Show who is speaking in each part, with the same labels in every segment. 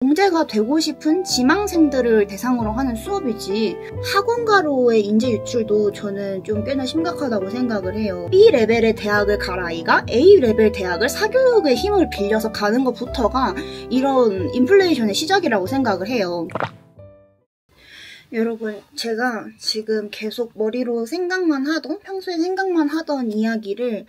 Speaker 1: 영재가 되고 싶은 지망생들을 대상으로 하는 수업이지 학원가로의 인재 유출도 저는 좀 꽤나 심각하다고 생각을 해요. B레벨의 대학을 갈 아이가 A레벨 대학을 사교육의 힘을 빌려서 가는 것부터가 이런 인플레이션의 시작이라고 생각을 해요. 여러분, 제가 지금 계속 머리로 평소에 생각만 하던 이야기를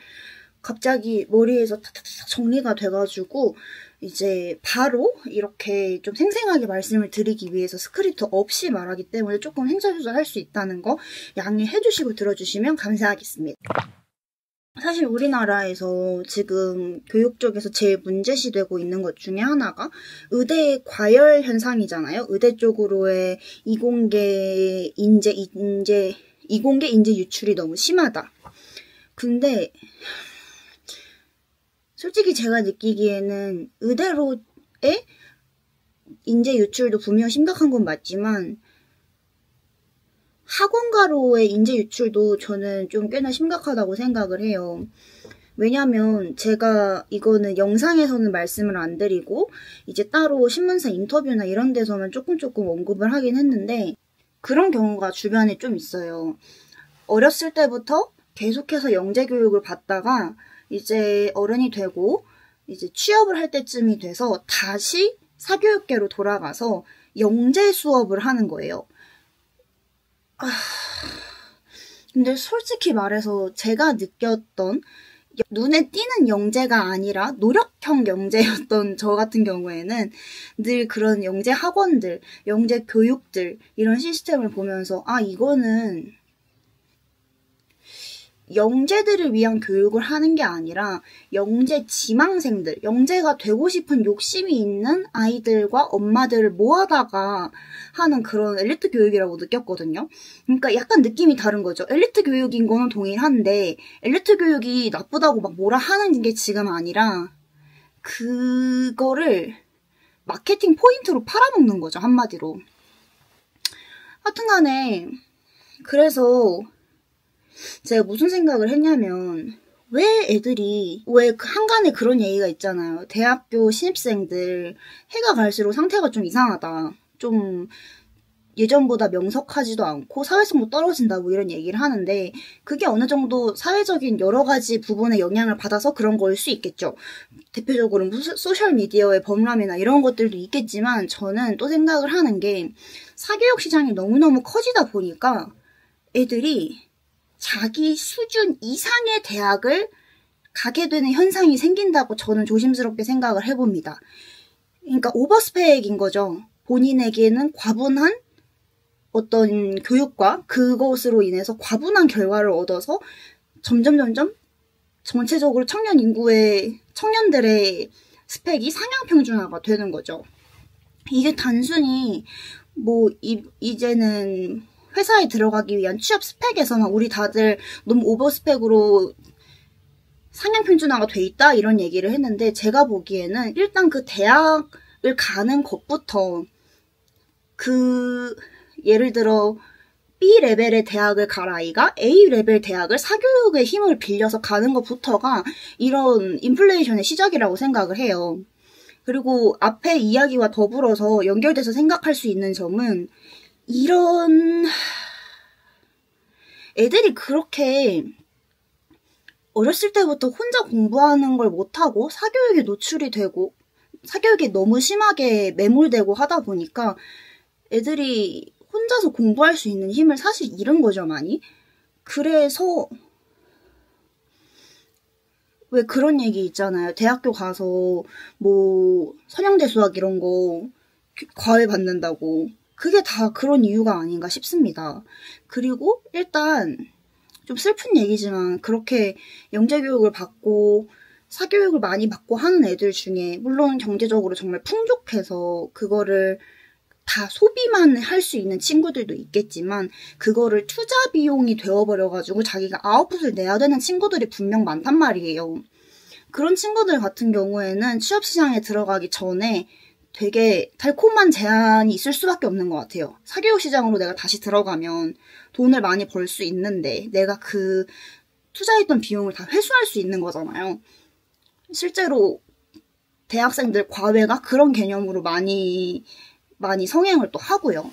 Speaker 1: 갑자기 머리에서 탁탁탁 정리가 돼가지고 이제 바로 이렇게 좀 생생하게 말씀을 드리기 위해서 스크립트 없이 말하기 때문에 조금 횡설수설 할 수 있다는 거 양해해 주시고 들어주시면 감사하겠습니다. 사실 우리나라에서 지금 교육 쪽에서 제일 문제시되고 있는 것 중에 하나가 의대 과열 현상이잖아요. 의대 쪽으로의 이공계 인재 유출이 너무 심하다. 근데 솔직히 제가 느끼기에는 의대로의 인재 유출도 분명 심각한 건 맞지만 학원가로의 인재 유출도 저는 좀 꽤나 심각하다고 생각을 해요. 왜냐면 제가 이거는 영상에서는 말씀을 안 드리고 이제 따로 신문사 인터뷰나 이런 데서만 조금 언급을 하긴 했는데 그런 경우가 주변에 좀 있어요. 어렸을 때부터 계속해서 영재 교육을 받다가 이제 어른이 되고 이제 취업을 할 때쯤이 돼서 다시 사교육계로 돌아가서 영재 수업을 하는 거예요. 근데 솔직히 말해서 제가 느꼈던 눈에 띄는 영재가 아니라 노력형 영재였던 저 같은 경우에는 늘 그런 영재 학원들, 영재 교육들 이런 시스템을 보면서 이거는 영재들을 위한 교육을 하는 게 아니라 영재 지망생들, 영재가 되고 싶은 욕심이 있는 아이들과 엄마들을 모아다가 하는 그런 엘리트 교육이라고 느꼈거든요. 그러니까 약간 느낌이 다른 거죠. 엘리트 교육인 거는 동일한데 엘리트 교육이 나쁘다고 막 뭐라 하는 게 지금 아니라 그거를 마케팅 포인트로 팔아먹는 거죠. 한마디로. 하여튼간에 그래서 제가 무슨 생각을 했냐면 왜 한간에 그런 얘기가 있잖아요. 대학교 신입생들 해가 갈수록 상태가 좀 이상하다. 좀 예전보다 명석하지도 않고 사회성도 떨어진다 뭐 이런 얘기를 하는데 그게 어느 정도 사회적인 여러 가지 부분에 영향을 받아서 그런 거일 수 있겠죠. 대표적으로 소셜미디어의 범람이나 이런 것들도 있겠지만 저는 또 생각을 하는 게 사교육 시장이 너무너무 커지다 보니까 애들이 자기 수준 이상의 대학을 가게 되는 현상이 생긴다고 저는 조심스럽게 생각을 해봅니다. 그러니까 오버스펙인 거죠. 본인에게는 과분한 어떤 교육과 그것으로 인해서 과분한 결과를 얻어서 점점 전체적으로 청년들의 스펙이 상향평준화가 되는 거죠. 이게 단순히 이제는 회사에 들어가기 위한 취업 스펙에서만 우리 다들 너무 오버스펙으로 상향평준화가 돼 있다 이런 얘기를 했는데 제가 보기에는 일단 그 대학을 가는 것부터 예를 들어 B레벨의 대학을 갈 아이가 A레벨 대학을 사교육의 힘을 빌려서 가는 것부터가 이런 인플레이션의 시작이라고 생각을 해요. 그리고 앞에 이야기와 더불어서 연결돼서 생각할 수 있는 점은 이런 애들이 그렇게 어렸을 때부터 혼자 공부하는 걸 못하고 사교육에 노출이 되고 사교육에 너무 심하게 매몰되고 하다 보니까 애들이 혼자서 공부할 수 있는 힘을 사실 잃은 거죠, 많이. 그래서 왜 그런 얘기 있잖아요. 대학교 가서 서명대 수학 이런 거 과외 받는다고. 그게 다 그런 이유가 아닌가 싶습니다. 그리고 일단 좀 슬픈 얘기지만 그렇게 영재교육을 받고 사교육을 많이 받고 하는 애들 중에 물론 경제적으로 정말 풍족해서 그거를 다 소비만 할 수 있는 친구들도 있겠지만 그거를 투자 비용이 되어버려가지고 자기가 아웃풋을 내야 되는 친구들이 분명 많단 말이에요. 그런 친구들 같은 경우에는 취업시장에 들어가기 전에 되게 달콤한 제한이 있을 수밖에 없는 것 같아요. 사교육 시장으로 내가 다시 들어가면 돈을 많이 벌 수 있는데 내가 그 투자했던 비용을 다 회수할 수 있는 거잖아요. 실제로 대학생들 과외가 그런 개념으로 많이 성행을 또 하고요.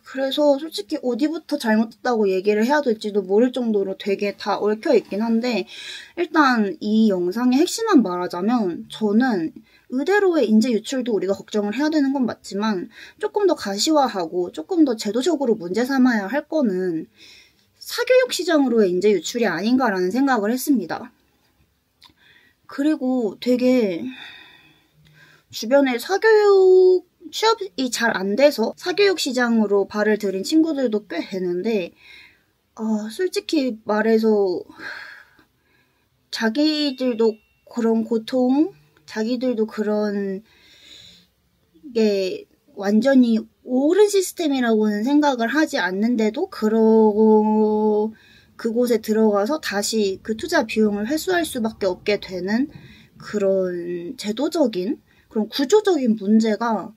Speaker 1: 그래서 솔직히 어디부터 잘못됐다고 얘기를 해야 될지도 모를 정도로 되게 다 얽혀있긴 한데, 일단 이 영상의 핵심만 말하자면, 저는 의대로의 인재 유출도 우리가 걱정을 해야 되는 건 맞지만, 조금 더 가시화하고 조금 더 제도적으로 문제 삼아야 할 거는 사교육 시장으로의 인재 유출이 아닌가라는 생각을 했습니다. 그리고 되게 주변에 사교육 취업이 잘 안 돼서 사교육 시장으로 발을 들인 친구들도 꽤 되는데, 솔직히 말해서 자기들도 그런 고통, 자기들도 그런 게 완전히 옳은 시스템이라고는 생각을 하지 않는데도 그곳에 들어가서 다시 그 투자 비용을 회수할 수밖에 없게 되는 그런 제도적인, 그런 구조적인 문제가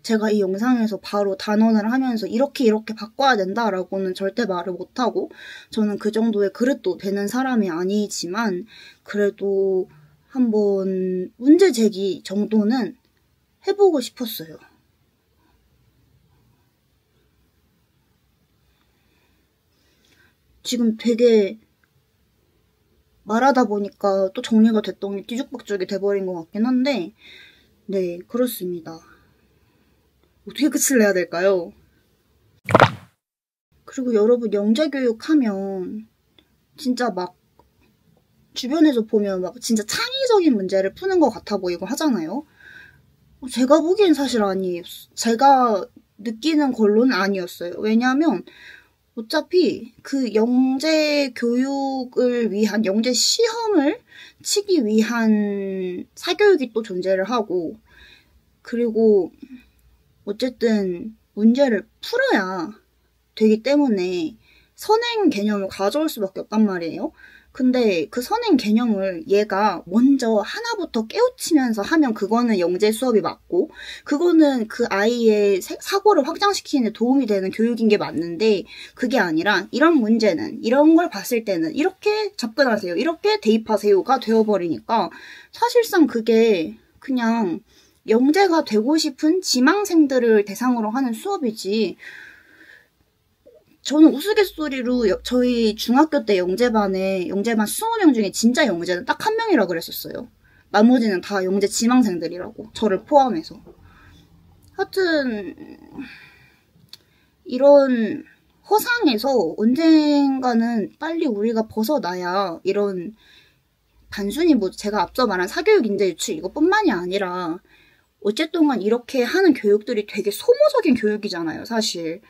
Speaker 1: 제가 이 영상에서 바로 단언을 하면서 이렇게 바꿔야 된다라고는 절대 말을 못하고, 저는 그 정도의 그릇도 되는 사람이 아니지만 그래도 한번 문제 제기 정도는 해보고 싶었어요. 지금 되게 말하다 보니까 또 정리가 됐더니 뒤죽박죽이 돼버린 것 같긴 한데, 네, 그렇습니다. 어떻게 끝을 내야 될까요? 그리고 여러분, 영재교육 하면 진짜 막 주변에서 보면 막 진짜 창의적인 문제를 푸는 것 같아 보이고 하잖아요. 제가 보기엔 사실 아니에요. 제가 느끼는 걸로는 아니었어요. 왜냐하면 어차피 그 영재 교육을 위한, 영재 시험을 치기 위한 사교육이 또 존재를 하고, 그리고 어쨌든 문제를 풀어야 되기 때문에 선행 개념을 가져올 수밖에 없단 말이에요. 근데 그 선행 개념을 얘가 먼저 하나부터 깨우치면서 하면 그거는 영재 수업이 맞고, 그거는 그 아이의 사고를 확장시키는 데 도움이 되는 교육인 게 맞는데, 그게 아니라 이런 문제는, 이런 걸 봤을 때는 이렇게 접근하세요, 이렇게 대입하세요가 되어버리니까 사실상 그게 그냥 영재가 되고 싶은 지망생들을 대상으로 하는 수업이지, 저는 우스갯소리로 저희 중학교 때 영재반 20명 중에 진짜 영재는 딱 한 명이라 그랬었어요. 나머지는 다 영재 지망생들이라고, 저를 포함해서. 하여튼 이런 허상에서 언젠가는 빨리 우리가 벗어나야, 이런 단순히 뭐 제가 앞서 말한 사교육 인재 유출 이것뿐만이 아니라 어쨌든 이렇게 하는 교육들이 되게 소모적인 교육이잖아요, 사실.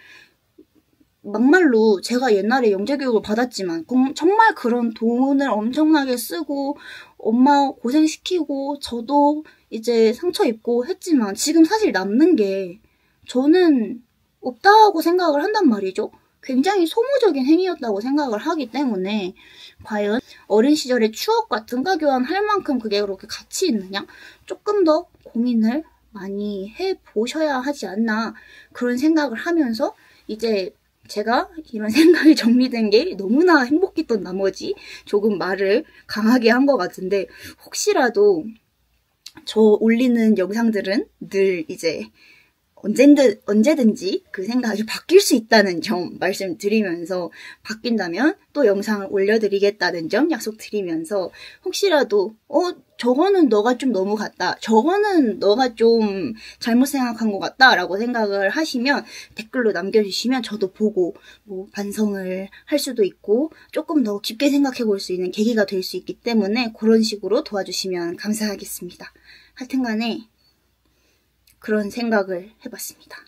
Speaker 1: 막말로 제가 옛날에 영재교육을 받았지만 정말 그런 돈을 엄청나게 쓰고 엄마 고생시키고 저도 이제 상처 입고 했지만 지금 사실 남는 게 저는 없다고 생각을 한단 말이죠. 굉장히 소모적인 행위였다고 생각을 하기 때문에 과연 어린 시절의 추억과 등가 교환할 만큼 그게 그렇게 가치 있느냐? 조금 더 고민을 많이 해보셔야 하지 않나, 그런 생각을 하면서 이제 제가 이런 생각이 정리된 게 너무나 행복했던 나머지 조금 말을 강하게 한 것 같은데, 혹시라도 저 올리는 영상들은 늘 이제 언제든지 그 생각이 바뀔 수 있다는 점 말씀드리면서, 바뀐다면 또 영상을 올려드리겠다는 점 약속드리면서, 혹시라도 저거는 너가 좀 너무 같다, 저거는 너가 좀 잘못 생각한 것 같다 라고 생각을 하시면 댓글로 남겨주시면 저도 보고 뭐 반성을 할 수도 있고 조금 더 깊게 생각해 볼 수 있는 계기가 될 수 있기 때문에 그런 식으로 도와주시면 감사하겠습니다. 하여튼간에 그런 생각을 해봤습니다.